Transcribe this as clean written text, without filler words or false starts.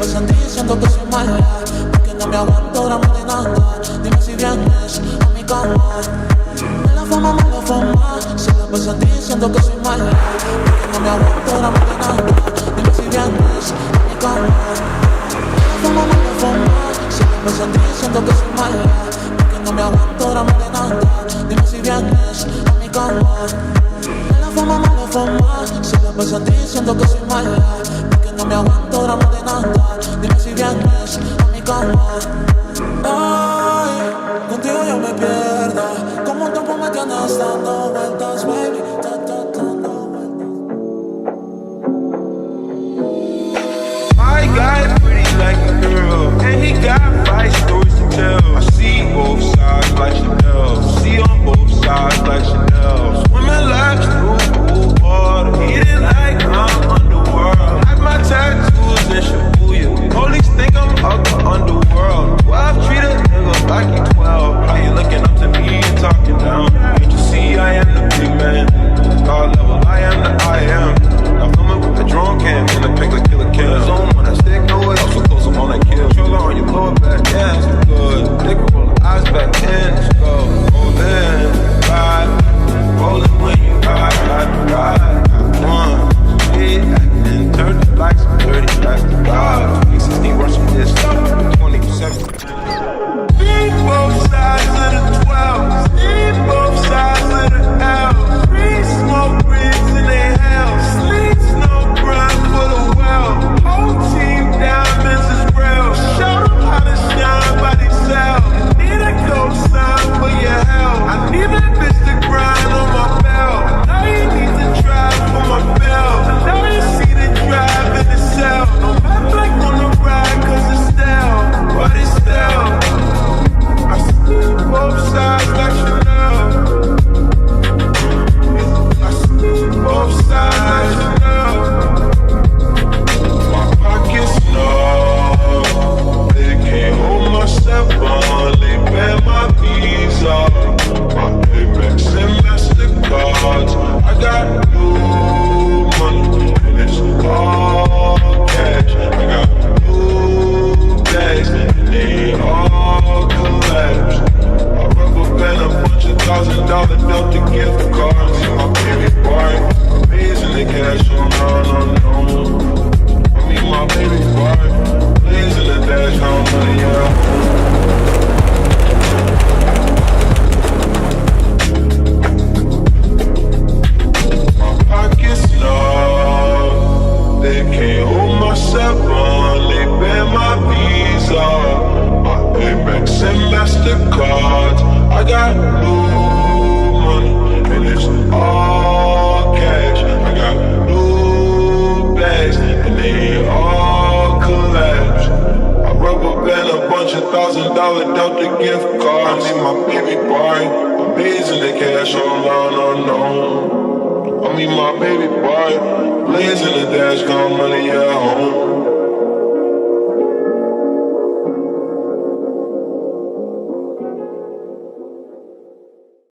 pasan diciendo que soy mala, porque no me aguanto drama de nada. Dime si vienes a mi cama. Mala fama, se la pasan diciendo que soy mala, porque no me aguanto drama de nada. Dime si vienes a mi cama. Mala fama, se la pasan diciendo que soy mala, porque no me aguanto drama de nada. Dime si vienes a mi cama. Mala fama, se la pasan diciendo que soy mala, porque no me aguanto drama de nada. Dime si vienes a mi cama. Ay, contigo yo me pierdo, como un tiempo me tienes dando vueltas, baby, dando vueltas. My guy pretty like a girl, and he got 5 stories to tell. I see both sides like Chanel, see on both sides like Chanel. Swimming laps through pool water, eating like I'm underworld. Like my tattoos in Shibuya, police think I'm out the underworld. 12 treat a nigga like he 12. How you looking up to me and talking down? Can't you see I am the big man? God level, I am the I am. Now filming with the drone cam in the pick like killer kill. Zone when I stick, no way else so close up on that kill. Controller on your lower back, yeah, it's good. Dick roll the eyes back in, let's go. Roll in, ride, rolling when you ride. One, eight, and 30 likes, 30 likes to ride. 2016 rushing this, 27. See both sides of the 12, see both sides of the L. Free smoke rings in their hell, sleep snow grind for the well. Whole team diamonds is real, show them how to shine by themselves. Need a cosign for your help, I need that bitch to grind on my belt. Now you need to drive for my belt, now you see the drive in the cell. No matter like on the ride cause it's stale, but it's stale. I see both sides like Chanel, I see both sides Chanel. My pockets know they can't hold my cell phone, they ban my Visa, my Amex and MasterCards. I got new money and it's all cash. I got new bags and they all collapse. I rubber band a bunch of $1,000 Delta gift cards in my baby boy. Amazing the cash on no. I mean my baby boy, blazing the dash on money, yeah. Pockets know they can't hold my cell phone, they ban my Visa, my Amex and MasterCards. I got new money and it's all cash. I got new bags and they all collapse. I rubber band a bunch of $1,000 Delta gift cards. I need my baby boy, amazing the cash on no. I mean my baby boy, blazing the dash, got money at home.